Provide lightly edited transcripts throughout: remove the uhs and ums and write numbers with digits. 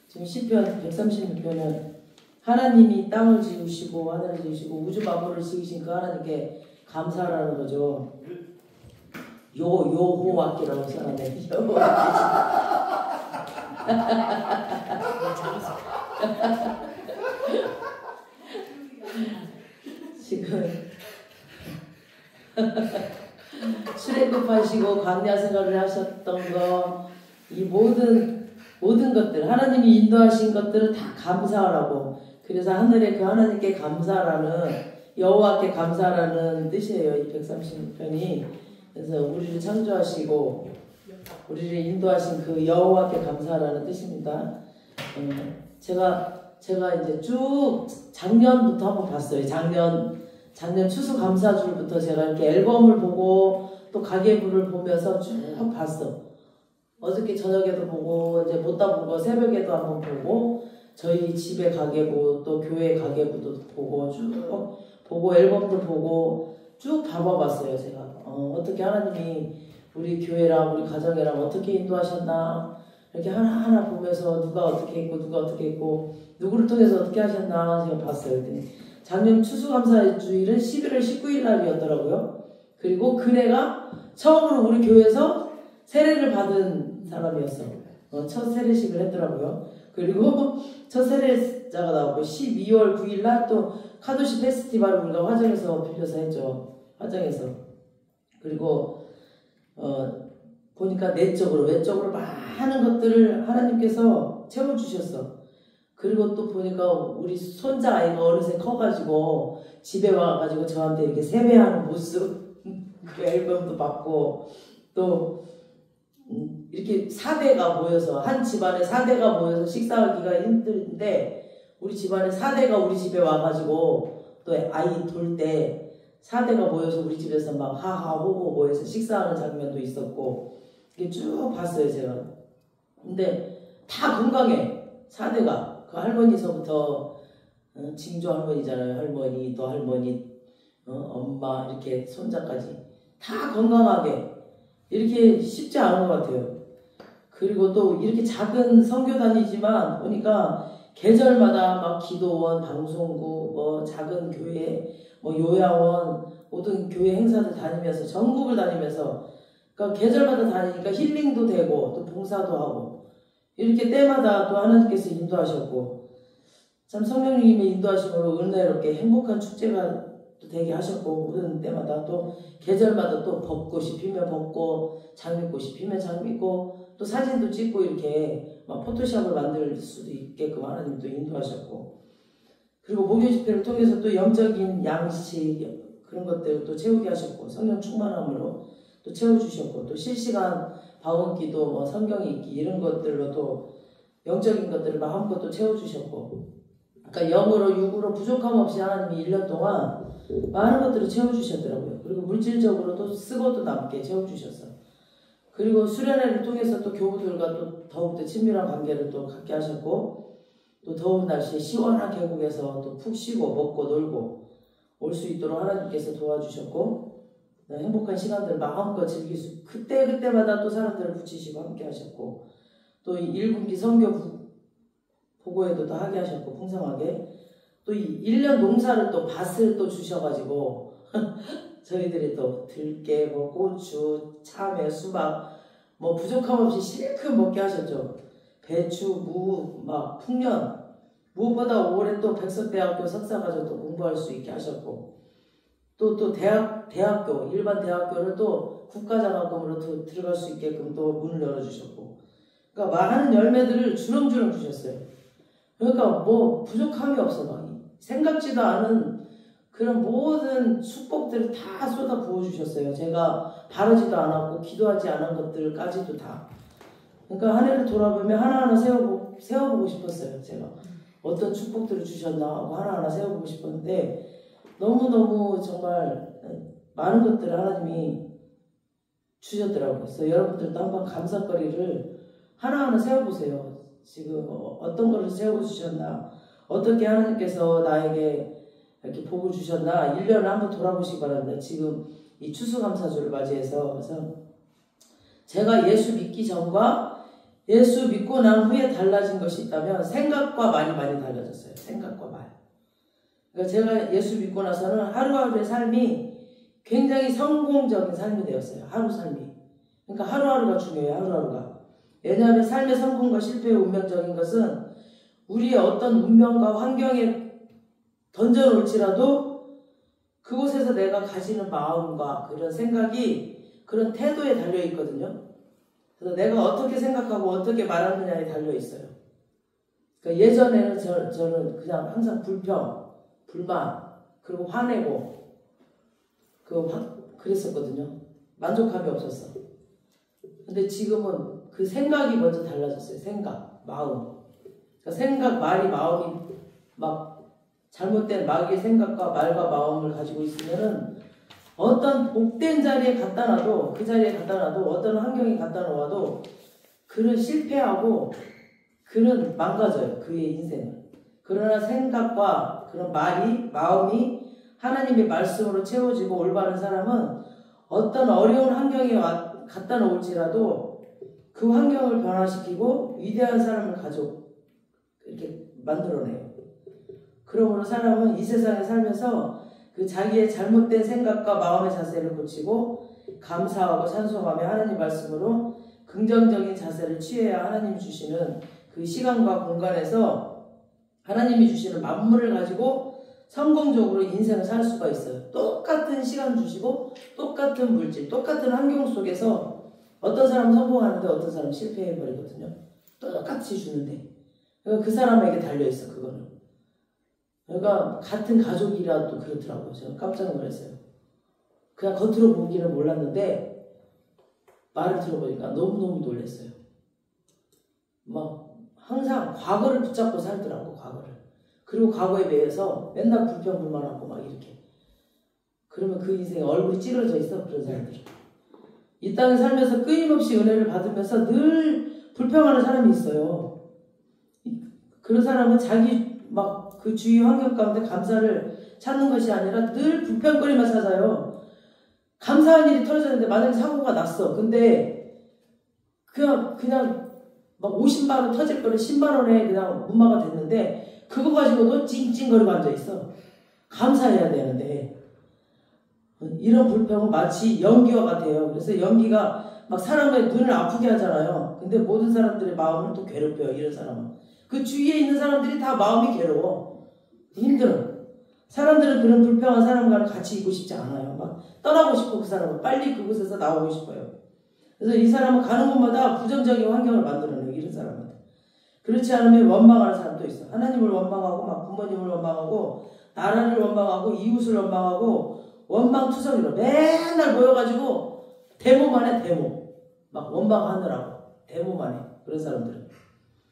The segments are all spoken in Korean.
지금 시편 136편은 하나님이 땅을 지으시고 하늘을 지으시고 우주 만물을 지으신 그 하나님께 감사하라는 거죠. 여호와께라고 써놨네. 지금 출애굽하시고 광야 생활을 하셨던 거, 이 모든 것들, 하나님이 인도하신 것들을 다 감사하라고. 그래서 하늘에 그 하나님께 감사라는, 여호와께 감사라는 뜻이에요. 이 136편이. 그래서 우리를 창조하시고 우리를 인도하신 그 여호와께 감사라는 뜻입니다. 제가 이제 쭉 작년부터 한번 봤어요. 작년 추수감사줄부터 제가 이렇게 앨범을 보고 또 가계부를 보면서 쭉 봤어. 어저께 저녁에도 보고 이제 못다 본 거 새벽에도 한번 보고 저희 집에 가계부 또 교회 가계부도 보고 쭉 보고 앨범도 보고 쭉 봐봤어요. 제가 어떻게 하나님이 우리 교회랑 우리 가정이랑 어떻게 인도하셨나 이렇게 하나하나 보면서 누가 어떻게 했고 누가 어떻게 했고 누구를 통해서 어떻게 하셨나 제가 봤어요. 그랬더니 작년 추수감사주일은 11월 19일 날이었더라고요. 그리고 그네가 처음으로 우리 교회에서 세례를 받은 사람이었어. 첫 세례식을 했더라고요. 그리고 첫 세례자가 나오고 12월 9일 날 또 카도시 페스티벌을 우리가 화정에서 빌려서 했죠. 화정에서. 그리고 보니까 내적으로 외적으로 많은 것들을 하나님께서 채워주셨어. 그리고 또 보니까 우리 손자 아이가 어느새 커가지고 집에 와가지고 저한테 이렇게 세배하는 모습 그 앨범도 받고 또 이렇게 4대가 모여서 한 집안에 4대가 모여서 식사하기가 힘든데 우리 집안에 4대가 우리 집에 와가지고 또 아이 돌 때 4대가 모여서 우리 집에서 막 하하호호 모여서 식사하는 장면도 있었고 이게 쭉 봤어요 제가. 근데 다 건강해 4대가. 그 할머니서부터 징조 할머니잖아요. 할머니 또 할머니 엄마 이렇게 손자까지 다 건강하게 이렇게 쉽지 않은 것 같아요. 그리고 또 이렇게 작은 선교단이지만 보니까 계절마다 막 기도원, 방송국, 뭐 작은 교회, 뭐 요양원 모든 교회 행사들 다니면서 전국을 다니면서 그러니까 계절마다 다니니까 힐링도 되고 또 봉사도 하고 이렇게 때마다 또 하나님께서 인도하셨고 참 성령님의 인도하심으로 은혜롭게 행복한 축제가 또 되게 하셨고 모든 때마다 또 계절마다 또 벚꽃이 피면 벚꽃, 장미꽃이 피면 장미꽃 또 사진도 찍고 이렇게 막 포토샵을 만들 수도 있게끔 하나님도 인도하셨고 그리고 목요 집회를 통해서 또 영적인 양식 그런 것들을 또 채우게 하셨고 성령 충만함으로 또 채워주셨고 또 실시간 방언기도 뭐 성경 읽기 이런 것들로 또 영적인 것들을 마음껏 또 채워주셨고 그러니까 영으로 육으로 부족함 없이 하나님이 1년 동안 많은 것들을 채워주셨더라고요. 그리고 물질적으로도 쓰고도 남게 채워주셨어. 그리고 수련회를 통해서 또 교우들과 또 더욱더 친밀한 관계를 또 갖게 하셨고 또 더운 날씨에 시원한 계곡에서 또 푹 쉬고 먹고 놀고 올 수 있도록 하나님께서 도와주셨고 행복한 시간들을 마음껏 즐길 수 그때마다 또 사람들을 붙이시고 함께 하셨고 또 1분기 선교 보고회도 또 하게 하셨고 풍성하게 또 1년 농사를 또 밭을 또 주셔가지고 저희들이 또 들깨, 뭐 고추, 참외, 수박 뭐 부족함 없이 실컷 먹게 하셨죠. 배추, 무, 막 풍년 무엇보다 올해 또 백석대학교 석사과정 또 공부할 수 있게 하셨고 또 대학교 일반 대학교를 또 국가장학금으로 또 들어갈 수 있게끔 또 문을 열어주셨고 그러니까 많은 열매들을 주렁주렁 주셨어요. 그러니까 뭐 부족함이 없어 막 생각지도 않은 그런 모든 축복들을 다 쏟아 부어주셨어요. 제가 바라지도 않았고 기도하지 않은 것들까지도 다. 그러니까 한 해를 돌아보면 하나하나 세워보고 싶었어요. 제가 어떤 축복들을 주셨나 하고 하나하나 세워보고 싶었는데 너무너무 정말 많은 것들을 하나님이 주셨더라고요. 그래서 여러분들도 한번 감사거리를 하나하나 세워보세요. 지금 어떤 거를 세워주셨나 어떻게 하나님께서 나에게 이렇게 복을 주셨나 1년을 한번 돌아보시기 바랍니다. 지금 이 추수감사주를 맞이해서 그래서 제가 예수 믿기 전과 예수 믿고 난 후에 달라진 것이 있다면 생각과 말이 많이 달라졌어요. 생각과 말. 그러니까 제가 예수 믿고 나서는 하루하루의 삶이 굉장히 성공적인 삶이 되었어요. 하루 삶이. 그러니까 하루하루가 중요해요. 하루하루가. 왜냐하면 삶의 성공과 실패의 운명적인 것은 우리의 어떤 운명과 환경에 던져놓을지라도 그곳에서 내가 가지는 마음과 그런 생각이 그런 태도에 달려있거든요. 그래서 내가 어떻게 생각하고 어떻게 말하느냐에 달려있어요. 그러니까 예전에는 저는 그냥 항상 불평, 불만, 그리고 화내고 그랬었거든요. 만족감이 없었어. 근데 지금은 그 생각이 먼저 달라졌어요. 생각, 마음. 그러니까 생각, 말이, 마음이 막 잘못된 마귀의 생각과 말과 마음을 가지고 있으면은 어떤 복된 자리에 갖다 놔도 그 자리에 갖다 놔도 어떤 환경에 갖다 놓아도 그는 실패하고 그는 망가져요. 그의 인생은. 그러나 생각과 그런 말이 마음이 하나님의 말씀으로 채워지고 올바른 사람은 어떤 어려운 환경에 갖다 놓을지라도 그 환경을 변화시키고 위대한 사람을 이렇게 만들어내요. 그러므로 사람은 이 세상에 살면서 그 자기의 잘못된 생각과 마음의 자세를 고치고 감사하고 찬송하며 하나님 말씀으로 긍정적인 자세를 취해야 하나님이 주시는 그 시간과 공간에서 하나님이 주시는 만물을 가지고 성공적으로 인생을 살 수가 있어요. 똑같은 시간 주시고 똑같은 물질, 똑같은 환경 속에서 어떤 사람은 성공하는데 어떤 사람은 실패해버리거든요. 똑같이 주는데 그러니까 그 사람에게 달려있어. 그거는. 그러니까 같은 가족이라도 그렇더라고요. 제가 깜짝 놀랐어요. 그냥 겉으로 보기는 몰랐는데 말을 들어보니까 너무너무 놀랐어요. 막 항상 과거를 붙잡고 살더라고. 과거를. 그리고 과거에 매여서 맨날 불평불만하고 막 이렇게. 그러면 그 인생에 얼굴이 찌그러져 있어. 그런 사람들은. 이 땅에 살면서 끊임없이 은혜를 받으면서 늘 불평하는 사람이 있어요. 그런 사람은 자기 막 그 주위 환경 가운데 감사를 찾는 것이 아니라 늘 불평거리만 찾아요. 감사한 일이 터졌는데 만약에 사고가 났어. 근데 그냥 막 50만 원 터질 거를 10만 원에 그냥 문마가 됐는데 그거 가지고도 찡찡거리고 앉아있어. 감사해야 되는데 이런 불평은 마치 연기와 같아요. 그래서 연기가 막 사람의 눈을 아프게 하잖아요. 근데 모든 사람들의 마음을 또 괴롭혀요. 이런 사람은. 그 주위에 있는 사람들이 다 마음이 괴로워. 힘들어. 사람들은 그런 불평한 사람과는 같이 있고 싶지 않아요. 막 떠나고 싶고 그 사람은 빨리 그곳에서 나오고 싶어요. 그래서 이 사람은 가는 곳마다 부정적인 환경을 만들어내요. 이런 사람한테. 그렇지 않으면 원망하는 사람도 있어. 하나님을 원망하고 막 부모님을 원망하고 나라를 원망하고 이웃을 원망하고 원망투성이로 맨날 모여가지고 데모만 해. 데모. 막 원망하느라고 데모만 해. 그런 사람들은.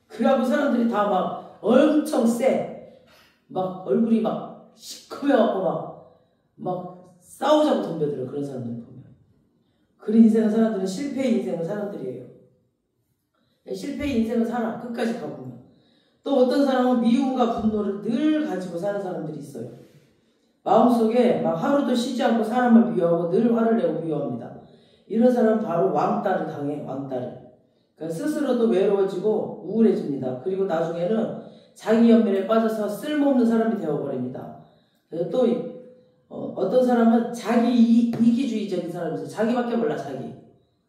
그래갖고 사람들이 다 막 엄청 세. 막 얼굴이 막 시커매갖고 막 싸우자고 덤벼들어. 그런 사람들 보면. 그런 인생을 사람들은 실패의 인생을 사람들이에요. 실패의 인생을 살아. 끝까지 가보면. 또 어떤 사람은 미움과 분노를 늘 가지고 사는 사람들이 있어요. 마음속에 막 하루도 쉬지 않고 사람을 미워하고 늘 화를 내고 미워합니다. 이런 사람은 바로 왕따를 당해. 왕따를. 그러니까 스스로도 외로워지고 우울해집니다. 그리고 나중에는 자기 연민에 빠져서 쓸모없는 사람이 되어버립니다. 그래서 또 어떤 사람은 자기 이기주의적인 사람이 있어요. 자기밖에 몰라. 자기.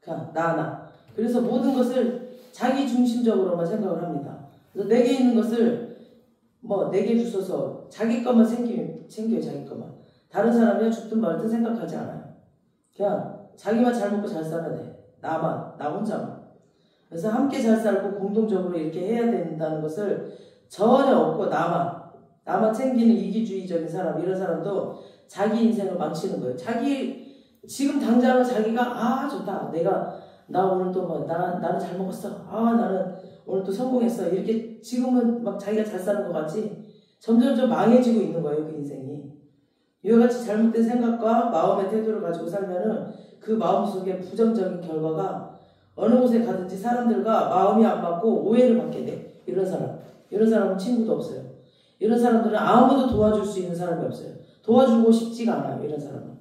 그냥 나. 그래서 모든 것을 자기 중심적으로만 생각을 합니다. 그래서 내게 있는 것을 내게 주셔서 자기 것만 챙겨요. 자기 것만. 다른 사람이야 죽든 말든 생각하지 않아요. 그냥 자기만 잘 먹고 잘 살아야 돼. 나 혼자만. 그래서 함께 잘 살고 공동적으로 이렇게 해야 된다는 것을 전혀 없고 나만 챙기는 이기주의적인 사람, 이런 사람도 자기 인생을 망치는 거예요. 지금 당장은 자기가 좋다. 나 오늘 또 나는 잘 먹었어. 나는 오늘 또 성공했어. 이렇게 지금은 막 자기가 잘 사는 것 같지 점점점 망해지고 있는 거예요. 그 인생이. 이와 같이 잘못된 생각과 마음의 태도를 가지고 살면은 그 마음속에 부정적인 결과가 어느 곳에 가든지 사람들과 마음이 안 맞고 오해를 받게 돼. 이런 사람은 친구도 없어요. 이런 사람들은 아무도 도와줄 수 있는 사람이 없어요. 도와주고 싶지가 않아요. 이런 사람은.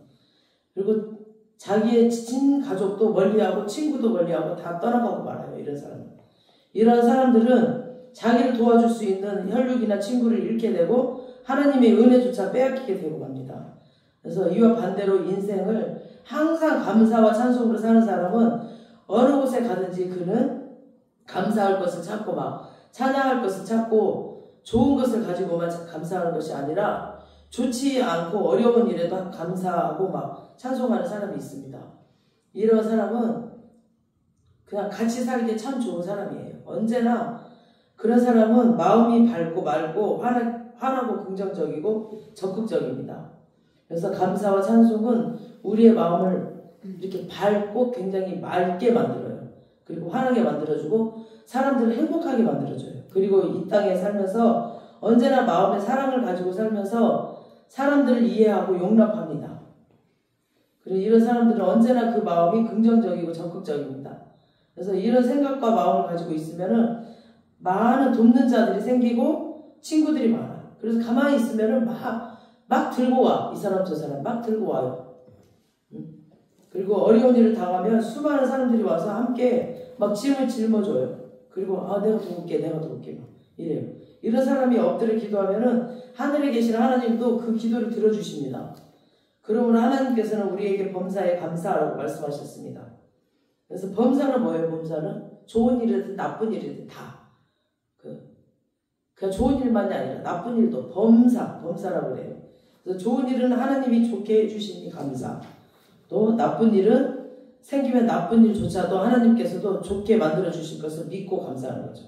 그리고 자기의 친 가족도 멀리하고 친구도 멀리하고 다 떠나가고 말아요. 이런 사람은. 이런 사람들은 자기를 도와줄 수 있는 혈육이나 친구를 잃게 되고 하나님의 은혜조차 빼앗기게 되고 갑니다. 그래서 이와 반대로 인생을 항상 감사와 찬송으로 사는 사람은 어느 곳에 가든지 그는 감사할 것을 찾고 막 찬양할 것을 찾고 좋은 것을 가지고만 감사하는 것이 아니라 좋지 않고 어려운 일에도 감사하고 막 찬송하는 사람이 있습니다. 이런 사람은 그냥 같이 살기 참 좋은 사람이에요. 언제나 그런 사람은 마음이 밝고 맑고 환하고 긍정적이고 적극적입니다. 그래서 감사와 찬송은 우리의 마음을 이렇게 밝고 굉장히 맑게 만들어요. 그리고 환하게 만들어주고 사람들을 행복하게 만들어줘요. 그리고 이 땅에 살면서 언제나 마음의 사랑을 가지고 살면서 사람들을 이해하고 용납합니다. 그리고 이런 사람들은 언제나 그 마음이 긍정적이고 적극적입니다. 그래서 이런 생각과 마음을 가지고 있으면은 많은 돕는 자들이 생기고 친구들이 많아요. 그래서 가만히 있으면은 막 들고 와. 이 사람 저 사람 막 들고 와요. 그리고 어려운 일을 당하면 수많은 사람들이 와서 함께 막 짐을 짊어줘요. 그리고 내가 도울게 막 이래요. 이런 사람이 엎드려 기도하면은 하늘에 계신 하나님도 그 기도를 들어주십니다. 그러므로 하나님께서는 우리에게 범사에 감사하라고 말씀하셨습니다. 그래서 범사는 뭐예요? 범사는 좋은 일이든 나쁜 일이든 다 그냥 좋은 일만이 아니라 나쁜 일도 범사라고 그래요. 그래서 좋은 일은 하나님이 좋게 해주시니 감사. 또 나쁜 일은 생기면 나쁜 일조차도 하나님께서도 좋게 만들어 주실 것을 믿고 감사하는 거죠.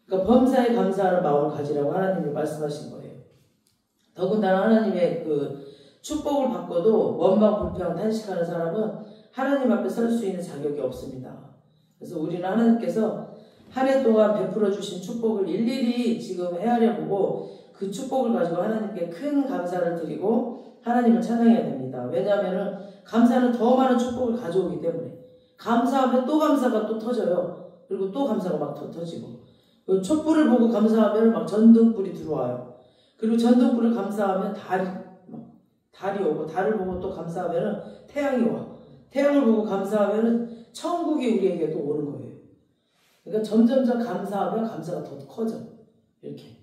그러니까 범사에 감사하는 마음을 가지라고 하나님이 말씀하신 거예요. 더군다나 하나님의 그 축복을 받고도 원망, 불평, 탄식하는 사람은 하나님 앞에 설 수 있는 자격이 없습니다. 그래서 우리는 하나님께서 한 해 동안 베풀어 주신 축복을 일일이 지금 헤아려 보고 그 축복을 가지고 하나님께 큰 감사를 드리고 하나님을 찬양해야 됩니다. 왜냐하면 감사는 더 많은 축복을 가져오기 때문에 감사하면 또 감사가 또 터져요. 그리고 또 감사가 막 터지고 촛불을 보고 감사하면 막 전등불이 들어와요. 그리고 전등불을 감사하면 달이 오고 달을 보고 또 감사하면 태양이 와. 태양을 보고 감사하면 천국이 우리에게도 오는 거예요. 그러니까 점점점 감사하면 감사가 더 커져. 이렇게.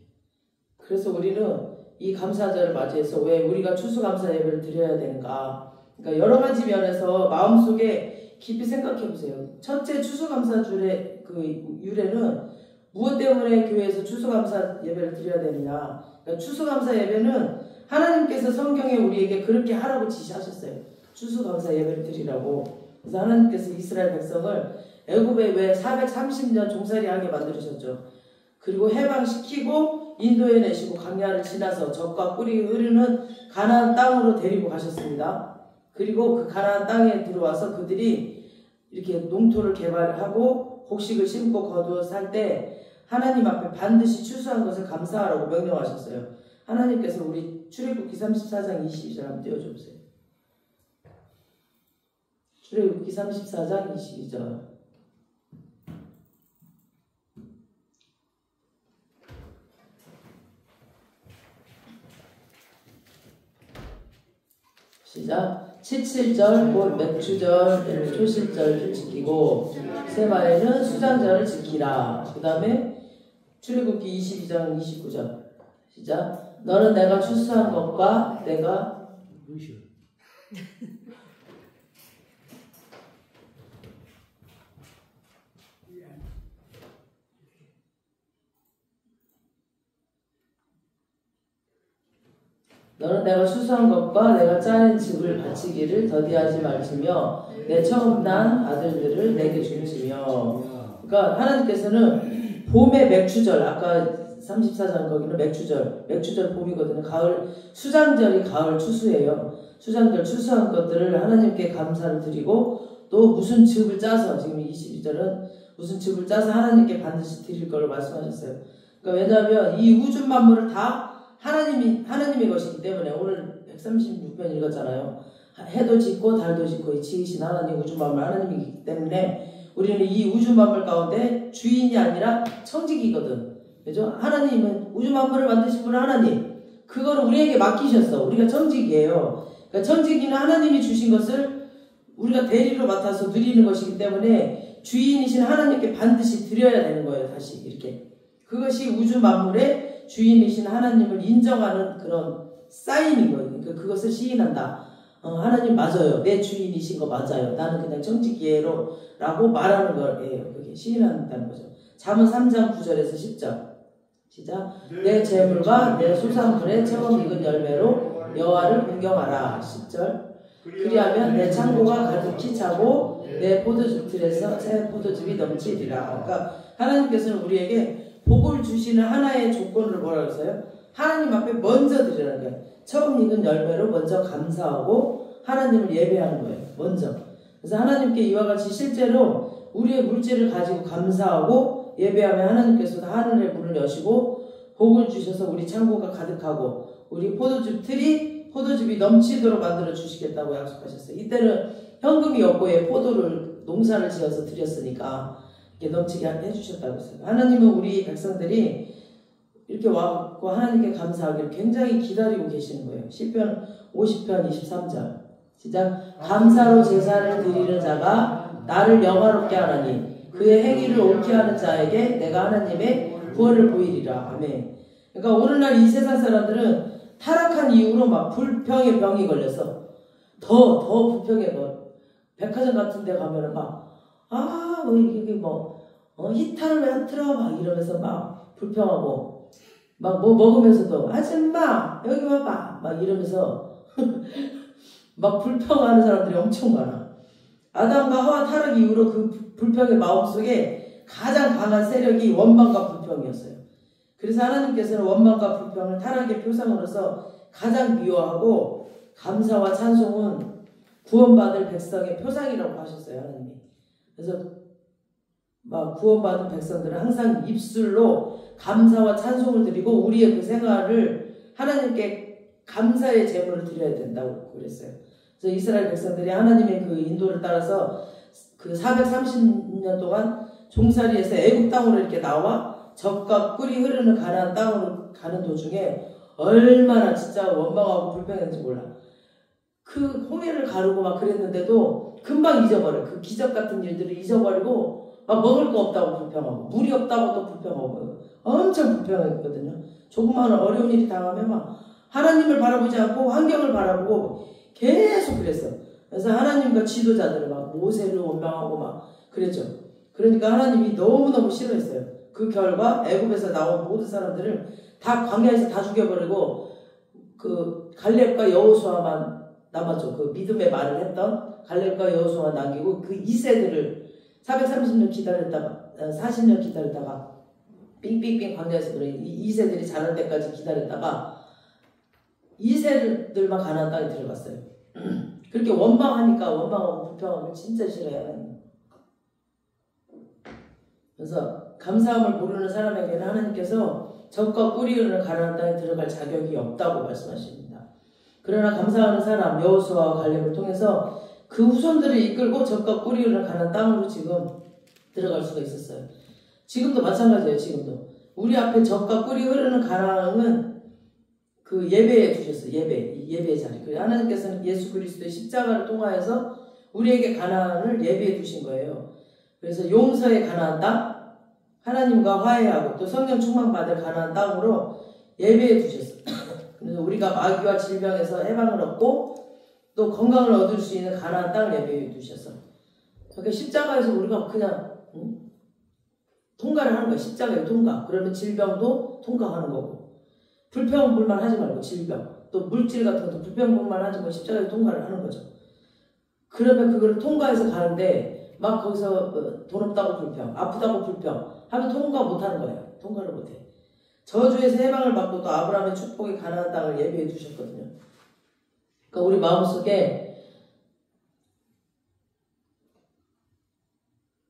그래서 우리는 이 감사절을 맞이해서 왜 우리가 추수감사 예배를 드려야 되는가. 그러니까 여러 가지 면에서 마음속에 깊이 생각해 보세요. 첫째 추수감사줄의 그 유래는 무엇 때문에 교회에서 추수감사 예배를 드려야 되느냐. 그러니까 추수감사 예배는 하나님께서 성경에 우리에게 그렇게 하라고 지시하셨어요. 추수감사 예배를 드리라고. 그래서 하나님께서 이스라엘 백성을 애굽에 왜 430년 종살이하게 만들으셨죠. 그리고 해방시키고 인도에 내시고 광야를 지나서 젖과 꿀이 흐르는 가나안 땅으로 데리고 가셨습니다. 그리고 그 가나안 땅에 들어와서 그들이 이렇게 농토를 개발하고 곡식을 심고 거두어 살 때 하나님 앞에 반드시 추수한 것을 감사하라고 명령하셨어요. 하나님께서 우리 출애굽기 34장 22절 한번 띄워주세요. 출애굽기 34장 22절. 시작. 칠칠절 곧 맥주절 초실절을 지키고 세마에는 수장절을 지키라. 그 다음에 출애굽기 22장 29절 시작. 너는 내가 추수한 것과 내가 너는 내가 추수한 것과 내가 짜낸 즙을 바치기를 더디하지 말지며 내 처음 난 아들들을 내게 줄지며. 그러니까 하나님께서는 봄의 맥주절, 아까 34장 거기는 맥주절 봄이거든요. 가을 수장절이 가을 추수예요. 수장절 추수한 것들을 하나님께 감사를 드리고 또 무슨 즙을 짜서 지금 22절은 무슨 즙을 짜서 하나님께 반드시 드릴 걸로 말씀하셨어요. 그러니까 왜냐하면 이 우주 만물을 다 하나님의 것이기 때문에 오늘 136편 읽었잖아요. 해도 짓고 달도 짓고 지으신 하나님 우주 만물 하나님이기 때문에 우리는 이 우주 만물 가운데 주인이 아니라 청지기거든. 그죠? 하나님은 우주 만물을 만드신 분은 하나님. 그거를 우리에게 맡기셨어. 우리가 청지기예요. 그러니까 청지기는 하나님이 주신 것을 우리가 대리로 맡아서 누리는 것이기 때문에 주인이신 하나님께 반드시 드려야 되는 거예요. 다시 이렇게. 그것이 우주 만물의 주인이신 하나님을 인정하는 그런 사인인 거예요. 그러니까 그것을 시인한다. 하나님 맞아요. 내 주인이신 거 맞아요. 나는 그냥 정직이에요. 라고 말하는 거예요. 그게 시인한다는 거죠. 잠언 3장 9절에서 10절. 시작. 내 재물과 내 소산물의 처음 익은 열매로 여호와를 공경하라. 10절. 그리하면 내 창고가 가득히 차고 내 포도즙틀에서 새 포도즙이 넘치리라. 그러니까 하나님께서는 우리에게 복을 주시는 하나의 조건을 뭐라고 했어요? 하나님 앞에 먼저 드리라는 거예요. 처음 익은 열매로 먼저 감사하고 하나님을 예배하는 거예요. 먼저. 그래서 하나님께 이와 같이 실제로 우리의 물질을 가지고 감사하고 예배하면 하나님께서도 하늘의 문을 여시고 복을 주셔서 우리 창고가 가득하고 우리 포도즙이 넘치도록 만들어 주시겠다고 약속하셨어요. 이때는 현금이 없고 포도를 농사를 지어서 드렸으니까 이렇게 넘치게 해주셨다고 했어요. 하나님은 우리 백성들이 이렇게 와서 하나님께 감사하기를 굉장히 기다리고 계시는 거예요. 시편 50편 23절. 시작. 감사로 제사를 드리는 자가 나를 영화롭게 하나니 그의 행위를 옳게 하는 자에게 내가 하나님의 구원을 보이리라. 아멘. 그러니까 오늘날 이 세상 사람들은 타락한 이후로 막 불평에 병이 걸려서 더 불평에 백화점 같은 데 가면은 이게 히타를 왜 안 틀어? 막 이러면서 막 불평하고 막 뭐 먹으면서도 아줌마 여기 와봐 막 이러면서 막 불평하는 사람들이 엄청 많아. 아담과 하와 타락 이후로 그 불평의 마음속에 가장 강한 세력이 원망과 불평이었어요. 그래서 하나님께서는 원망과 불평을 타락의 표상으로서 가장 미워하고 감사와 찬송은 구원받을 백성의 표상이라고 하셨어요. 하나님이. 그래서 막 구원받은 백성들은 항상 입술로 감사와 찬송을 드리고 우리의 그 생활을 하나님께 감사의 제물을 드려야 된다고 그랬어요. 그래서 이스라엘 백성들이 하나님의 그 인도를 따라서 그 430년 동안 종살이에서 애국 땅으로 이렇게 나와 젖과 꿀이 흐르는 가나안 땅으로 가는 도중에 얼마나 진짜 원망하고 불평했는지 몰라. 그 홍해를 가르고 막 그랬는데도 금방 잊어버려. 그 기적 같은 일들을 잊어버리고 막 먹을 거 없다고 불평하고 물이 없다고 또 불평하고 엄청 불평했거든요. 조그마한 어려운 일이 당하면 막 하나님을 바라보지 않고 환경을 바라보고 계속 그랬어. 그래서 하나님과 지도자들을 막 모세를 원망하고 막 그랬죠. 그러니까 하나님이 너무너무 싫어했어요. 그 결과 애굽에서 나온 모든 사람들을 다 광야에서 다 죽여버리고 그 갈렙과 여호수아만 남았죠. 그 믿음의 말을 했던 갈렙과 여호수아만 남기고 그 2세들을 430년 기다렸다가 40년 기다렸다가 삥삥삥 광야에서 그래 2세들이 자랄 때까지 기다렸다가 2세들만 가나안 땅에 들어갔어요. 그렇게 원망하니까 원망하고 불평하고 진짜 싫어요. 그래서 감사함을 모르는 사람에게는 하나님께서 젖과 꿀이 흐르는 가나안 땅에 들어갈 자격이 없다고 말씀하십니다. 그러나 감사하는 사람 여호수아와 갈렙을 통해서 그 후손들을 이끌고 젖과 꿀이 흐르는 가나안 땅으로 지금 들어갈 수가 있었어요. 지금도 마찬가지예요. 지금도 우리 앞에 젖과 꿀이 흐르는 가나안은 그 예배에 두셨어요. 예배의 자리. 그래서 하나님께서는 예수 그리스도의 십자가를 통하여서 우리에게 가나안을 예배해 두신 거예요. 그래서 용서의 가나안 땅, 하나님과 화해하고 또 성령 충만받을 가나안 땅으로 예배해 두셨어요. 그래서 우리가 마귀와 질병에서 해방을 얻고 또 건강을 얻을 수 있는 가나안 땅을 예배해 두셔서 그러니까 십자가에서 우리가 그냥 통과를 하는 거예요. 십자가의 통과. 그러면 질병도 통과하는 거고 불평 불만 하지 말고 질병 또 물질 같은 것도 불평 불만 하지 말고 십자가의 통과를 하는 거죠. 그러면 그걸 통과해서 가는데 막 거기서 돈 없다고 불평, 아프다고 불평 하면 통과 못하는 거예요. 통과를 못해. 저주에서 해방을 받고 또 아브라함의 축복의 가나안 땅을 예비해 두셨거든요. 그러니까 우리 마음속에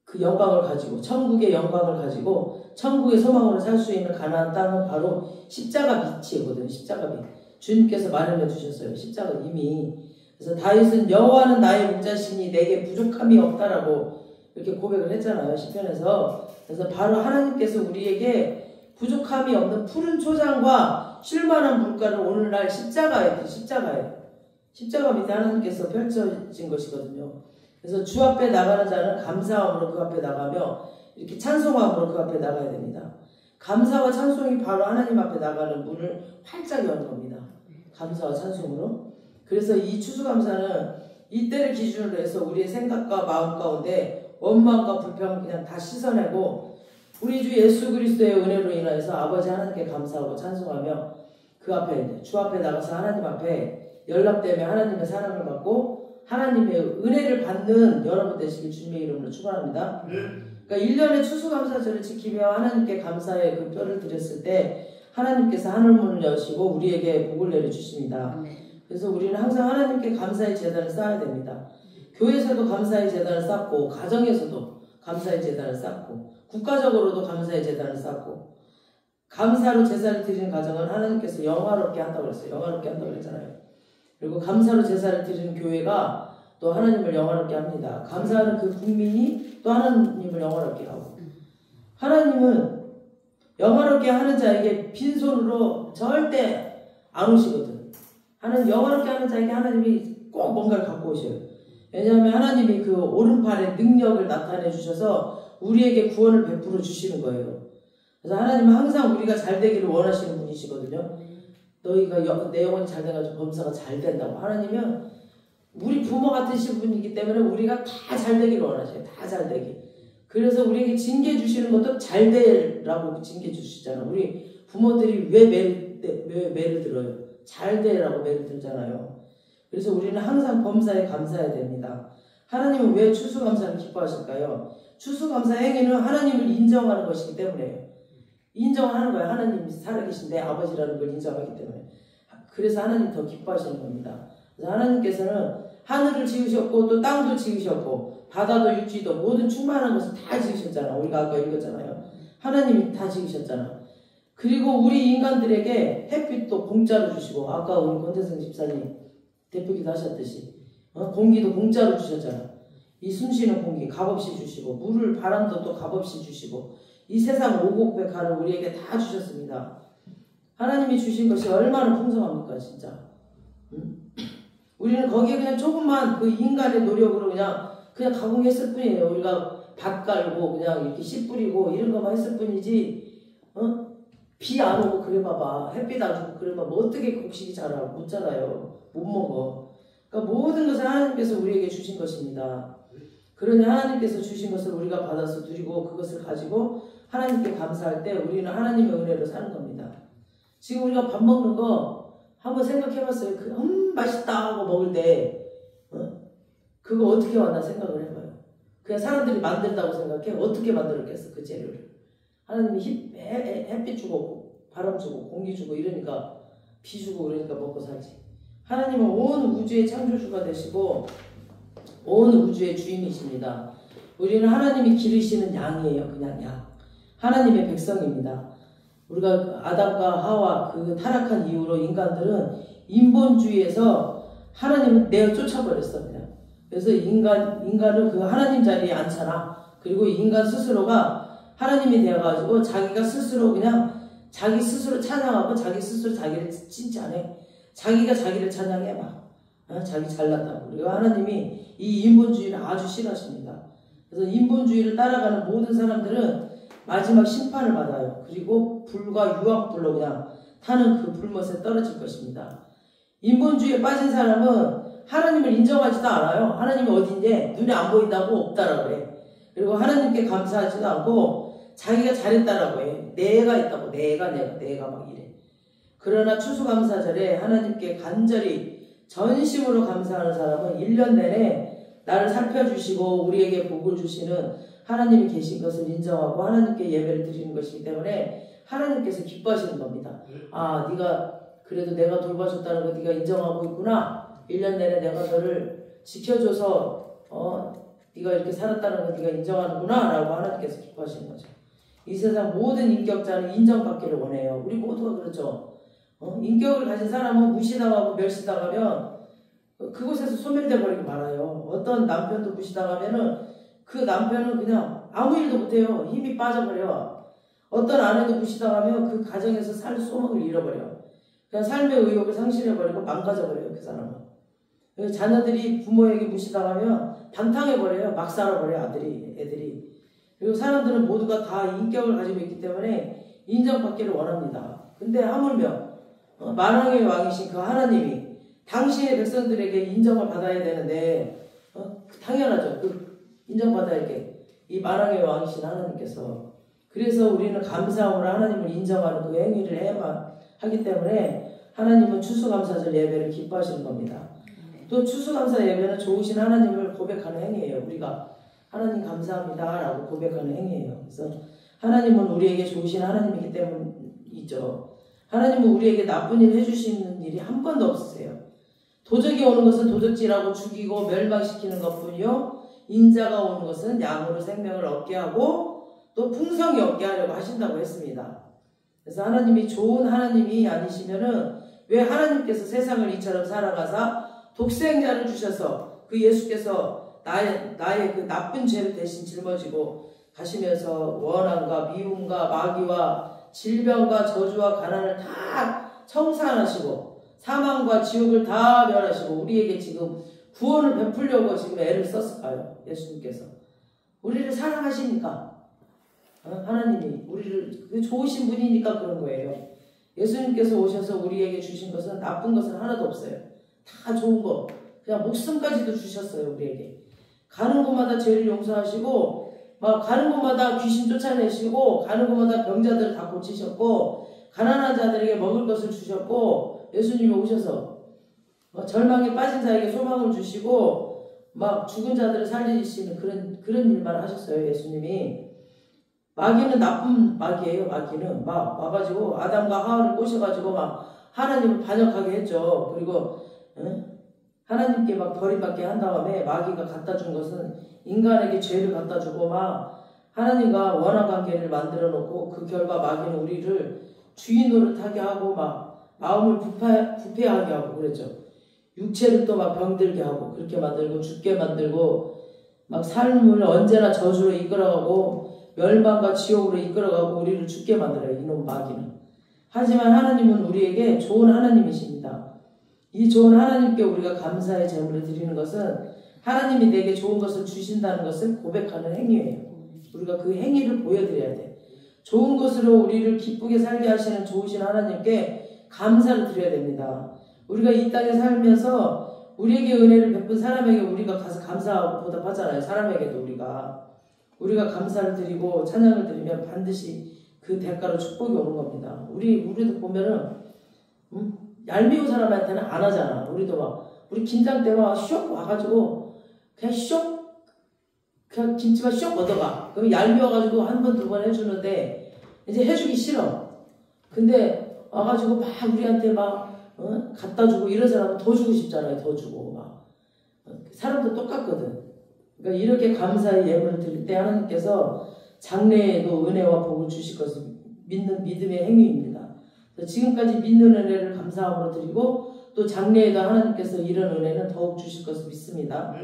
그 영광을 가지고 천국의 영광을 가지고 천국의 소망으로 살 수 있는 가나안 땅은 바로 십자가 빛이거든요. 십자가 빛. 주님께서 마련해 주셨어요. 십자가 이미. 그래서 다윗은 여호와는 나의 목자시니 내게 부족함이 없다라고 이렇게 고백을 했잖아요. 시편에서. 그래서 바로 하나님께서 우리에게 부족함이 없는 푸른 초장과 쉴만한 물가를 오늘날 십자가 밑에 하나님께서 펼쳐진 것이거든요. 그래서 주 앞에 나가는 자는 감사함으로 그 앞에 나가며 이렇게 찬송함으로 그 앞에 나가야 됩니다. 감사와 찬송이 바로 하나님 앞에 나가는 문을 활짝 여는 겁니다. 감사와 찬송으로. 그래서 이 추수감사는 이때를 기준으로 해서 우리의 생각과 마음 가운데 원망과 불평을 그냥 다 씻어내고 우리 주 예수 그리스도의 은혜로 인하여서 아버지 하나님께 감사하고 찬송하며 그 앞에 주 앞에 나가서 하나님 앞에 연락되며 하나님의 사랑을 받고 하나님의 은혜를 받는 여러분 되시길 주님의 이름으로 축원합니다. 그러니까 1년의 추수감사절을 지키며 하나님께 감사의 그 뼈를 드렸을 때 하나님께서 하늘문을 여시고 우리에게 복을 내려주십니다. 그래서 우리는 항상 하나님께 감사의 제단을 쌓아야 됩니다. 교회에서도 감사의 제단을 쌓고 가정에서도 감사의 제단을 쌓고 국가적으로도 감사의 제단을 쌓고 감사로 제사를 드리는 가정은 하나님께서 영화롭게 한다고 그랬어요. 영화롭게 한다고 그랬잖아요. 그리고 감사로 제사를 드리는 교회가 또 하나님을 영화롭게 합니다. 감사하는 그 국민이 또 하나님을 영화롭게 하고 하나님은 영화롭게 하는 자에게 빈손으로 절대 안 오시거든. 하나님 영화롭게 하는 자에게 하나님이 꼭 뭔가를 갖고 오셔요. 왜냐하면 하나님이 그 오른팔의 능력을 나타내 주셔서 우리에게 구원을 베풀어 주시는 거예요. 그래서 하나님은 항상 우리가 잘 되기를 원하시는 분이시거든요. 너희가 내 영혼이 잘 돼가지고 범사가 잘 된다고. 하나님은 우리 부모 같으신 분이기 때문에 우리가 다 잘 되기를 원하셔요. 다 잘 되기. 그래서 우리에게 징계 주시는 것도 잘 되라고 징계 주시잖아요. 우리 부모들이 왜 매를 들어요? 잘 되라고 매를 들잖아요. 그래서 우리는 항상 범사에 감사해야 됩니다. 하나님은 왜 추수감사를 기뻐하실까요? 추수감사 행위는 하나님을 인정하는 것이기 때문에요. 인정하는 거예요. 하나님이 살아계신 내 아버지라는 걸 인정하기 때문에. 그래서 하나님 더 기뻐하시는 겁니다. 그래서 하나님께서는 하늘을 지으셨고 또 땅도 지으셨고 바다도 육지도 모든 충만한 것을 다 지으셨잖아. 우리가 아까 읽었잖아요. 하나님이 다 지으셨잖아. 그리고 우리 인간들에게 햇빛도 공짜로 주시고 아까 우리 권태성 집사님 대표기도 하셨듯이 공기도 공짜로 주셨잖아. 이 숨쉬는 공기 값없이 주시고 물을 바람도 또 값없이 주시고 이 세상 오곡백화를 우리에게 다 주셨습니다. 하나님이 주신 것이 얼마나 풍성합니까 진짜. 우리는 거기에 그냥 조금만 그 인간의 노력으로 그냥 가공했을 뿐이에요. 우리가 밭 깔고 그냥 이렇게 씨 뿌리고 이런 것만 했을 뿐이지 비 안 오고 그래 봐봐. 햇빛 안 주고 그래 봐봐. 어떻게 곡식이 자라? 못 자라요. 못 먹어. 그러니까 모든 것을 하나님께서 우리에게 주신 것입니다. 그러니 하나님께서 주신 것을 우리가 받아서 누리고 그것을 가지고 하나님께 감사할 때 우리는 하나님의 은혜로 사는 겁니다. 지금 우리가 밥 먹는 거 한번 생각해봤어요. 맛있다 하고 먹을 때 그거 어떻게 왔나 생각을 해봐요. 그냥 사람들이 만든다고 생각해. 어떻게 만들었겠어 그 재료를. 하나님이 햇빛 주고 바람 주고 공기 주고 이러니까 비 주고 그러니까 먹고 살지. 하나님은 온 우주의 창조주가 되시고 온 우주의 주인이십니다. 우리는 하나님이 기르시는 양이에요. 그냥 양. 하나님의 백성입니다. 우리가 아담과 하와 그 타락한 이후로 인간들은 인본주의에서 하나님을 내어 쫓아버렸어 그냥. 그래서 인간은 그 하나님 자리에 앉잖아. 그리고 인간 스스로가 하나님이 되어가지고 자기가 스스로 그냥 자기 스스로 찬양하고 자기 스스로 자기를 칭찬해. 자기가 자기를 찬양해봐. 자기 잘났다고. 그리고 하나님이 이 인본주의를 아주 싫어하십니다. 그래서 인본주의를 따라가는 모든 사람들은 마지막 심판을 받아요. 그리고 불과 유황불로 그냥 타는 그 불못에 떨어질 것입니다. 인본주의에 빠진 사람은 하나님을 인정하지도 않아요. 하나님이 어딘데 눈에 안 보인다고 없다라고 해. 그리고 하나님께 감사하지도 않고 자기가 잘했다라고 해. 내가 있다고. 내가 막 이래. 그러나 추수감사절에 하나님께 간절히 전심으로 감사하는 사람은 1년 내내 나를 살펴주시고 우리에게 복을 주시는 하나님이 계신 것을 인정하고 하나님께 예배를 드리는 것이기 때문에 하나님께서 기뻐하시는 겁니다. 아, 네가 그래도 내가 돌봐줬다는 거 네가 인정하고 있구나. 1년 내내 내가 너를 지켜줘서 네가 이렇게 살았다는 거 네가 인정하는구나 라고 하나님께서 기뻐하시는 거죠. 이 세상 모든 인격자는 인정받기를 원해요. 우리 모두가 그렇죠. 인격을 가진 사람은 무시당하고 멸시당하면 그곳에서 소멸돼 버리고 말아요. 어떤 남편도 무시당하면은 그 남편은 그냥 아무 일도 못해요. 힘이 빠져버려. 어떤 아내도 무시당하면 그 가정에서 살 소망을 잃어버려. 그냥 삶의 의욕을 상실해버리고 망가져버려요. 그 사람은. 자녀들이 부모에게 무시당하면 방탕해버려요. 막 살아버려요. 애들이. 그리고 사람들은 모두가 다 인격을 가지고 있기 때문에 인정받기를 원합니다. 근데 하물며 만왕의 왕이신 그 하나님이 당신의 백성들에게 인정을 받아야 되는데 당연하죠. 그 인정받아야 이렇게 이 만왕의 왕이신 하나님께서. 그래서 우리는 감사함으로 하나님을 인정하는 그 행위를 해야만 하기 때문에 하나님은 추수감사절 예배를 기뻐하시는 겁니다. 또 추수감사 예배는 좋으신 하나님을 고백하는 행위예요. 우리가 하나님 감사합니다 라고 고백하는 행위예요. 그래서 하나님은 우리에게 좋으신 하나님이기 때문이죠. 하나님은 우리에게 나쁜 일 해주시는 일이 한 번도 없으세요. 도적이 오는 것은 도적질하고 죽이고 멸망시키는 것뿐이요, 인자가 오는 것은 양으로 생명을 얻게 하고 또 풍성히 얻게 하려고 하신다고 했습니다. 그래서 하나님이 좋은 하나님이 아니시면은 왜 하나님께서 세상을 이처럼 사랑하사 독생자를 주셔서 그 예수께서 나의 그 나쁜 죄를 대신 짊어지고 가시면서 원한과 미움과 마귀와 질병과 저주와 가난을 다 청산하시고 사망과 지옥을 다 멸하시고 우리에게 지금 구원을 베풀려고 지금 애를 썼을까요? 예수님께서 우리를 사랑하시니까, 하나님이 우리를 좋으신 분이니까 그런 거예요. 예수님께서 오셔서 우리에게 주신 것은 나쁜 것은 하나도 없어요. 다 좋은 거, 그냥 목숨까지도 주셨어요. 우리에게 가는 곳마다 죄를 용서하시고 막 가는 곳마다 귀신 쫓아내시고 가는 곳마다 병자들을 다 고치셨고 가난한 자들에게 먹을 것을 주셨고 예수님이 오셔서 절망에 빠진 자에게 소망을 주시고 막 죽은 자들을 살리시는 그런 일만 하셨어요. 예수님이. 마귀는 나쁜 마귀예요. 마귀는 막 와가지고 아담과 하와를 꼬셔가지고 막 하나님을 반역하게 했죠. 그리고 하나님께 막 버림받게 한 다음에 마귀가 갖다 준 것은 인간에게 죄를 갖다 주고 막 하나님과 원한 관계를 만들어 놓고 그 결과 마귀는 우리를 주인 노릇하게 하고 막 마음을 부패하게 하고 그랬죠. 육체를 또 막 병들게 하고 그렇게 만들고 죽게 만들고 막 삶을 언제나 저주로 이끌어가고 멸망과 지옥으로 이끌어가고 우리를 죽게 만들어요. 이놈 마귀는. 하지만 하나님은 우리에게 좋은 하나님이십니다. 이 좋은 하나님께 우리가 감사의 제물을 드리는 것은 하나님이 내게 좋은 것을 주신다는 것을 고백하는 행위예요. 우리가 그 행위를 보여드려야 돼. 좋은 것으로 우리를 기쁘게 살게 하시는 좋으신 하나님께 감사를 드려야 됩니다. 우리가 이 땅에 살면서 우리에게 은혜를 베푼 사람에게 우리가 가서 감사하고 보답하잖아요. 사람에게도 우리가 감사를 드리고 찬양을 드리면 반드시 그 대가로 축복이 오는 겁니다. 우리도 보면은 얄미운 사람한테는 안 하잖아. 우리도 막 우리 긴장 때 막 쇽 와가지고 그냥 김치만 쇽 얻어가. 그럼 얄미워가지고 한 번 두 번 해주는데 이제 해주기 싫어. 근데 와가지고 막 우리한테 막 갖다 주고 이런 사람은 더 주고 싶잖아요. 더 주고 막 사람도 똑같거든. 그러니까 이렇게 감사의 예물을 드릴 때 하나님께서 장래에도 은혜와 복을 주실 것을 믿는 믿음의 행위입니다. 지금까지 믿는 은혜를 감사함으로 드리고 또 장래에도 하나님께서 이런 은혜는 더욱 주실 것을 믿습니다.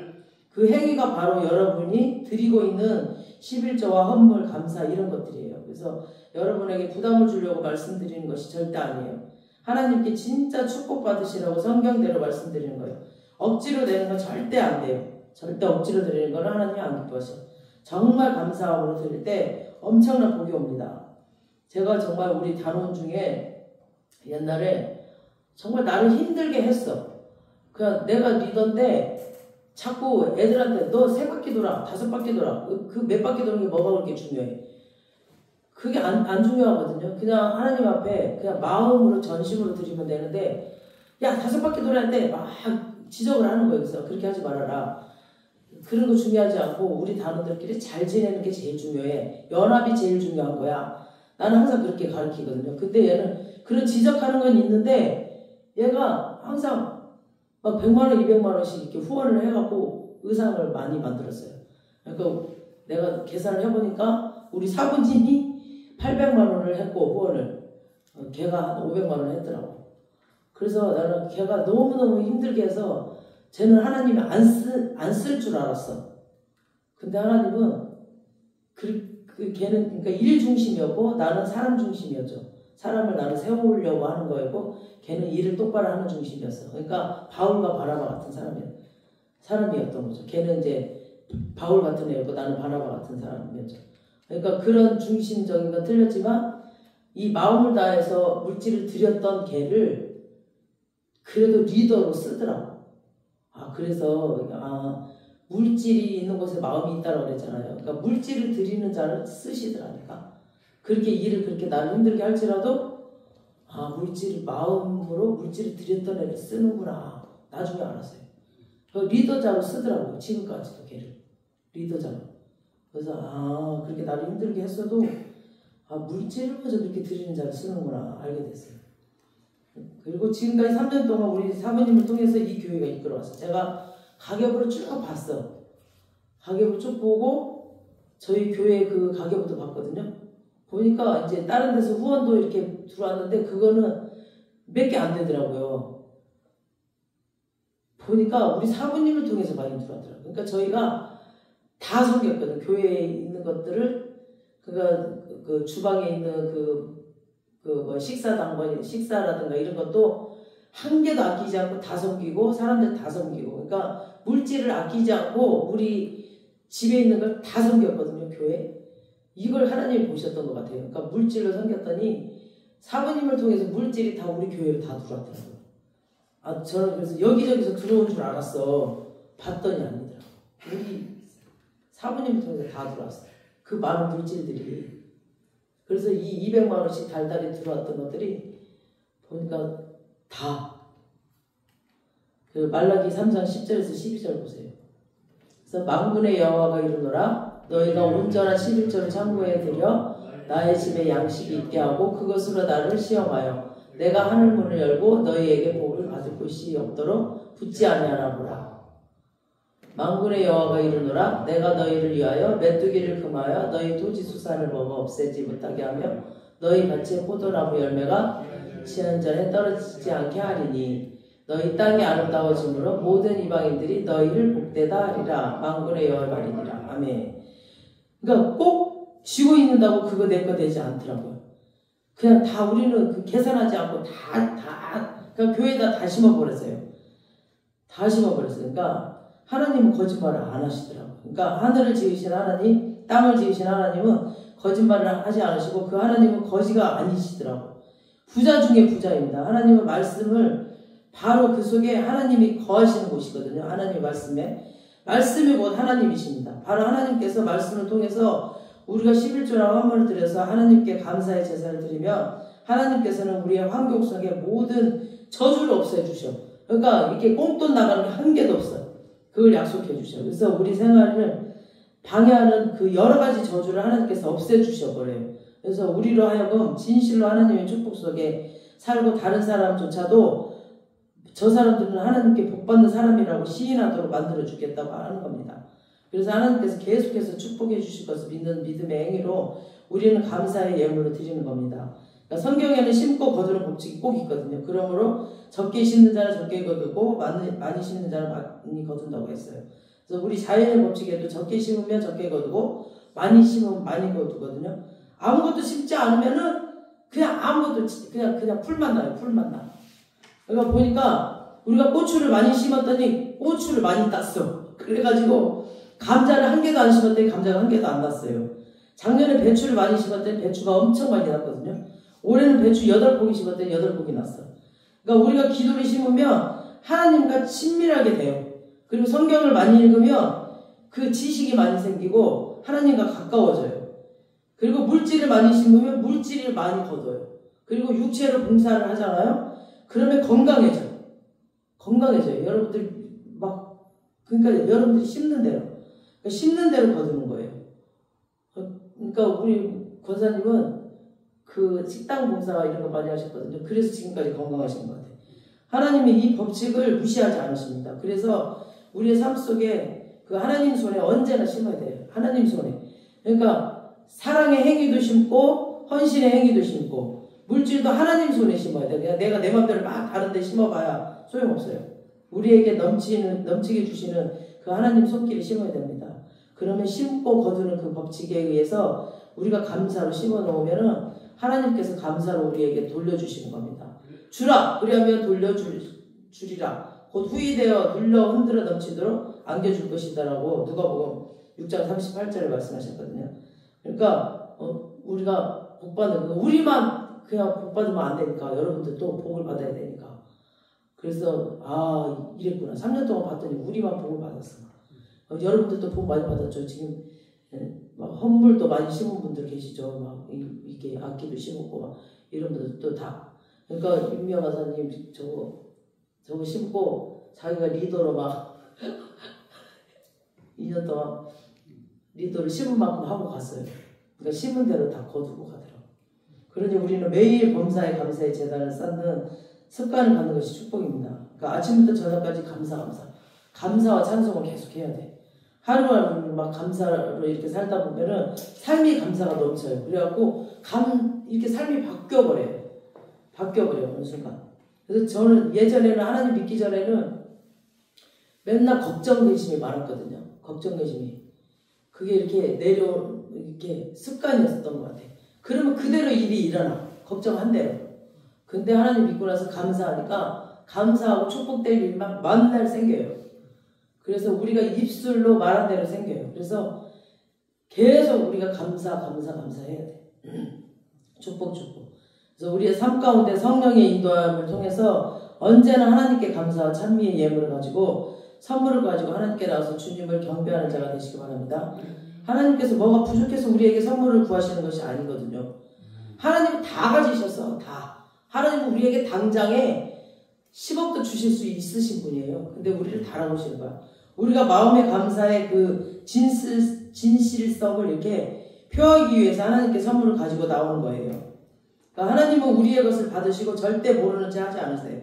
그 행위가 바로 여러분이 드리고 있는 11조와 헌물, 감사 이런 것들이에요. 그래서 여러분에게 부담을 주려고 말씀드리는 것이 절대 아니에요. 하나님께 진짜 축복받으시라고 성경대로 말씀드리는 거예요. 억지로 내는 건 절대 안 돼요. 절대 억지로 드리는 건 하나님이 안 기뻐하셔. 정말 감사함으로 드릴 때 엄청난 복이 옵니다. 제가 정말 우리 단원 중에 옛날에 정말 나를 힘들게 했어. 그냥 내가 리더인데 자꾸 애들한테 너 3바퀴 돌아, 5바퀴 돌아. 그 몇 바퀴 도는 게 뭐가 그렇게 중요해. 그게 안 중요하거든요. 그냥 하나님 앞에 그냥 마음으로 전심으로 드리면 되는데 야 5바퀴 돌아야 돼. 막 지적을 하는 거예요. 그래서 그렇게 하지 말아라. 그런 거 중요하지 않고 우리 단원들끼리 잘 지내는 게 제일 중요해. 연합이 제일 중요한 거야. 나는 항상 그렇게 가르치거든요. 근데 얘는 그런 지적하는 건 있는데 얘가 항상 막 100만 원, 200만 원씩 이렇게 후원을 해갖고 의상을 많이 만들었어요. 그러니까 내가 계산을 해보니까 우리 사부진이 800만 원을 했고 후원을 걔가 한 500만 원을 했더라고. 그래서 나는 걔가 너무너무 힘들게 해서 쟤는 하나님이 안 쓸 줄 알았어. 근데 하나님은 걔는 그러니까 일 중심이었고 나는 사람 중심이었죠. 사람을 나는 세우려고 하는 거였고 걔는 일을 똑바로 하는 중심이었어. 그러니까 바울과 바나바 같은 사람이었던 거죠. 걔는 이제 바울 같은 애였고 나는 바나바 같은 사람이었죠. 그러니까 그런 중심적인 건 틀렸지만 이 마음을 다해서 물질을 드렸던 걔를 그래도 리더로 쓰더라고. 그래서 물질이 있는 곳에 마음이 있다고 그랬잖아요. 그러니까 물질을 드리는 자를 쓰시더라니까. 그렇게 일을 그렇게 나를 힘들게 할지라도 마음으로 물질을 드렸던 애를 쓰는구나. 나중에 알았어요. 리더자로 쓰더라고요. 지금까지도 걔를. 리더자로. 그래서 그렇게 나를 힘들게 했어도 물질을 먼저 그렇게 드리는 자를 쓰는구나 알게 됐어요. 그리고 지금까지 3년 동안 우리 사모님을 통해서 이 교회가 이끌어왔어요. 제가 가계부를 쭉 봤어. 가계부 쭉 보고 저희 교회 그 가계부도 봤거든요. 보니까 이제 다른 데서 후원도 이렇게 들어왔는데 그거는 몇 개 안 되더라고요. 보니까 우리 사모님을 통해서 많이 들어왔더라고요. 그러니까 저희가 다 섬겼거든. 교회에 있는 것들을 그 주방에 있는 식사라든가 이런 것도 한 개도 아끼지 않고 다 섬기고 사람들 다 섬기고 그러니까 물질을 아끼지 않고 우리 집에 있는 걸 다 섬겼거든요. 교회. 이걸 하나님이 보셨던 것 같아요. 그러니까 물질로 섬겼더니 사모님을 통해서 물질이 다 우리 교회로 다 들어왔더라고요. 저는 그래서 여기저기서 들어온 줄 알았어. 봤더니 아니더라고요. 우리 사모님을 통해서 다 들어왔어요. 그 많은 물질들이. 그래서 이 200만 원씩 달달이 들어왔던 것들이 보니까 다 그 말라기 3장 10절에서 12절 보세요. 그래서 만군의 여호와가 이르노라 너희가 온전한 11조를 창고에 들여 나의 집에 양식이 있게 하고 그것으로 나를 시험하여 내가 하늘 문을 열고 너희에게 복을 받을 곳이 없도록 붙지 아니하라보라. 만군의 여호와가 이르노라 내가 너희를 위하여 메뚜기를 금하여 너희 토지 수산을 먹어 없애지 못하게 하며 너희 밭의 포도나무 열매가 시한 전에 떨어지지 않게 하리니 너희 땅이 아름다워짐으로 모든 이방인들이 너희를 복되다 하리라. 만군의 여호와의 말이니라. 아멘. 그러니까 꼭 쥐고 있는다고 그거 내 거 되지 않더라고요. 그냥 다 우리는 그 계산하지 않고 그냥 교회에다 다 심어버렸어요. 다 심어버렸어요. 그러니까 하나님은 거짓말을 안 하시더라고요. 그러니까 하늘을 지으신 하나님, 땅을 지으신 하나님은 거짓말을 하지 않으시고 그 하나님은 거지가 아니시더라고요. 부자 중에 부자입니다. 하나님은 말씀을 바로 그 속에 하나님이 거하시는 곳이거든요. 하나님의 말씀이 곧 하나님이십니다. 바로 하나님께서 말씀을 통해서 우리가 11조라고 헌물을 드려서 하나님께 감사의 제사를 드리면 하나님께서는 우리의 환경 속에 모든 저주를 없애주셔. 그러니까 이렇게 꽁돈 나가는 게 한 개도 없어요. 그걸 약속해 주셔. 그래서 우리 생활을 방해하는 그 여러 가지 저주를 하나님께서 없애주셔 버려요. 그래서 우리로 하여금 진실로 하나님의 축복 속에 살고 다른 사람조차도 저 사람들은 하나님께 복받는 사람이라고 시인하도록 만들어 주겠다고 하는 겁니다. 그래서 하나님께서 계속해서 축복해 주실 것을 믿는 믿음의 행위로 우리는 감사의 예물로 드리는 겁니다. 그러니까 성경에는 심고 거두는 법칙이 꼭 있거든요. 그러므로 적게 심는 자는 적게 거두고 많이 심는 자는 많이 거둔다고 했어요. 그래서 우리 자연의 법칙에도 적게 심으면 적게 거두고 많이 심으면 많이 거두거든요. 아무것도 심지 않으면은 그냥 아무것도 그냥 풀만 나요. 풀만 나. 그러니까 보니까 우리가 고추를 많이 심었더니 고추를 많이 땄어. 그래가지고 감자를 한 개도 안 심었더니 감자가 한 개도 안 났어요. 작년에 배추를 많이 심었더니 배추가 엄청 많이 났거든요. 올해는 배추 8포기 심었더니 8포기 났어. 그러니까 우리가 기도를 심으면 하나님과 친밀하게 돼요. 그리고 성경을 많이 읽으면 그 지식이 많이 생기고 하나님과 가까워져요. 그리고 물질을 많이 심으면 물질을 많이 거둬요. 그리고 육체로 봉사를 하잖아요. 그러면 건강해져요. 여러분들 그러니까 여러분들이 심는 대로. 그러니까 심는 대로 거두는 거예요. 그러니까 우리 권사님은 그 식당 봉사 이런 거 많이 하셨거든요. 그래서 지금까지 건강하신 것 같아요. 하나님이 이 법칙을 무시하지 않으십니다. 그래서 우리의 삶 속에 그 하나님 손에 언제나 심어야 돼요. 하나님 손에. 그러니까 사랑의 행위도 심고 헌신의 행위도 심고 물질도 하나님 손에 심어야 돼요. 그냥 내가 내 맘대로 막 다른 데 심어봐야 소용없어요. 우리에게 넘치게 주시는 그 하나님 손길을 심어야 됩니다. 그러면 심고 거두는 그 법칙에 의해서 우리가 감사로 심어 놓으면은 하나님께서 감사로 우리에게 돌려주시는 겁니다. 주라 그리하면 돌려주리라 곧 후이되어 눌러 흔들어 넘치도록 안겨줄 것이다라고 누가복음 6장 38절에 말씀하셨거든요. 그러니까 우리가 복받는 거 우리만 그냥 복받으면 안 되니까 여러분들도 복을 받아야 되니까. 그래서 이랬구나. 3년 동안 봤더니 우리만 복을 받았어. 여러분들도 복 많이 받았죠. 지금 막 헌물도 많이 심은 분들 계시죠. 막 이게 악기도 심었고 막 이런 분들도 다. 그러니까 윤미영 가사님 저거 심고 자기가 리더로 막 2년 동안 리더를 심은 만큼 하고 갔어요. 그러니까 심은 대로 다 거두고 가더라고. 그러니 우리는 매일 범사에 감사의 제단을 쌓는 습관을 갖는 것이 축복입니다. 그러니까 아침부터 저녁까지 감사와 찬송을 계속 해야 돼. 하루하루 막 감사로 이렇게 살다 보면은 삶이 감사가 넘쳐요. 그래갖고 이렇게 삶이 바뀌어버려요. 어느 순간. 그래서 저는 예전에는 하나님 믿기 전에는 맨날 걱정개심이 많았거든요. 걱정개심이. 그게 이렇게 습관이었던 것 같아요. 그러면 그대로 일이 일어나. 걱정한 대로. 근데 하나님 믿고 나서 감사하니까 감사하고 축복될 일만 만날 생겨요. 그래서 우리가 입술로 말한 대로 생겨요. 그래서 계속 우리가 감사해야 돼. 축복. 그래서 우리의 삶 가운데 성령의 인도함을 통해서 언제나 하나님께 감사와 찬미의 예물을 가지고 선물을 가지고 하나님께 나와서 주님을 경배하는 자가 되시기 바랍니다. 하나님께서 뭐가 부족해서 우리에게 선물을 구하시는 것이 아니거든요. 하나님은 다 가지셨어. 다. 하나님은 우리에게 당장에 10억도 주실 수 있으신 분이에요. 근데 우리를 달아보시는 거야. 우리가 마음의 감사의 그 진실성을 이렇게 표하기 위해서 하나님께 선물을 가지고 나오는 거예요. 그러니까 하나님은 우리의 것을 받으시고 절대 모르는 체 하지 않으세요.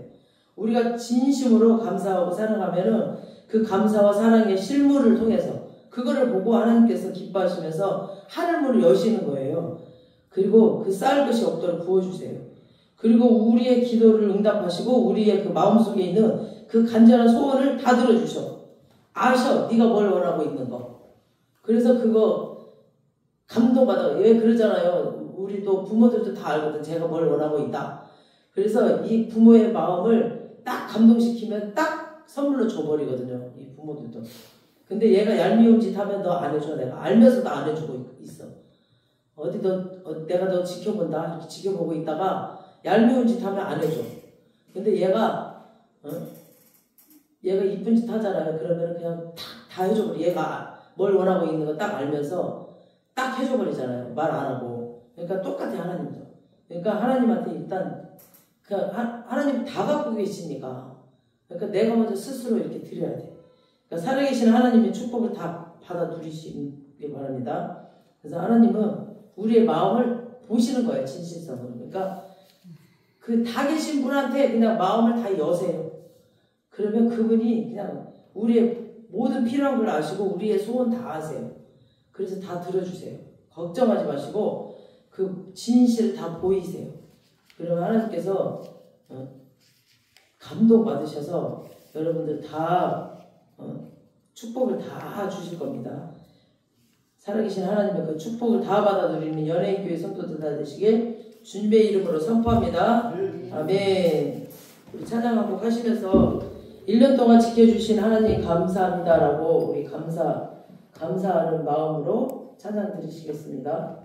우리가 진심으로 감사하고 사랑하면은 그 감사와 사랑의 실물을 통해서 그거를 보고 하나님께서 기뻐하시면서 하늘문을 여시는 거예요. 그리고 그 쌓을 것이 없도록 부어주세요. 그리고 우리의 기도를 응답하시고 우리의 그 마음속에 있는 그 간절한 소원을 다 들어주셔. 아셔. 네가 뭘 원하고 있는 거. 그래서 그거 감동받아. 왜 그러잖아요. 우리도 부모들도 다 알거든. 제가 뭘 원하고 있다. 그래서 이 부모의 마음을 딱 감동시키면 딱 선물로 줘버리거든요. 이 부모들도. 근데 얘가 얄미운 짓 하면 너 안 해줘. 내가 알면서도 안 해주고 있어. 내가 너 지켜본다. 이렇게 지켜보고 있다가 얄미운 짓 하면 안 해줘. 근데 얘가 이쁜 짓 하잖아요. 그러면 그냥 다 해줘버려. 얘가 뭘 원하고 있는 거 딱 알면서 딱 해줘버리잖아요. 말 안 하고. 그러니까 똑같아 하나님도. 그러니까 하나님한테 일단 하나님 다 갖고 계시니까. 그러니까 내가 먼저 스스로 이렇게 드려야 돼. 그러니까 살아계신 하나님의 축복을 다 받아 누리시기 바랍니다. 그래서 하나님은 우리의 마음을 보시는 거예요. 진실성으로. 그러니까 그 다 계신 분한테 그냥 마음을 다 여세요. 그러면 그분이 그냥 우리의 모든 필요한 걸 아시고 우리의 소원 다 아세요. 그래서 다 들어주세요. 걱정하지 마시고 그 진실 다 보이세요. 그러면 하나님께서 감동받으셔서 여러분들 다 축복을 다 주실 겁니다. 살아계신 하나님의 그 축복을 다 받아 누리는 연예인교회 성도들 다 되시길 주님의 이름으로 선포합니다. 아멘. 우리 찬양 한곡 하시면서 1년 동안 지켜주신 하나님 감사합니다라고 우리 감사하는 마음으로 찬양 드리시겠습니다.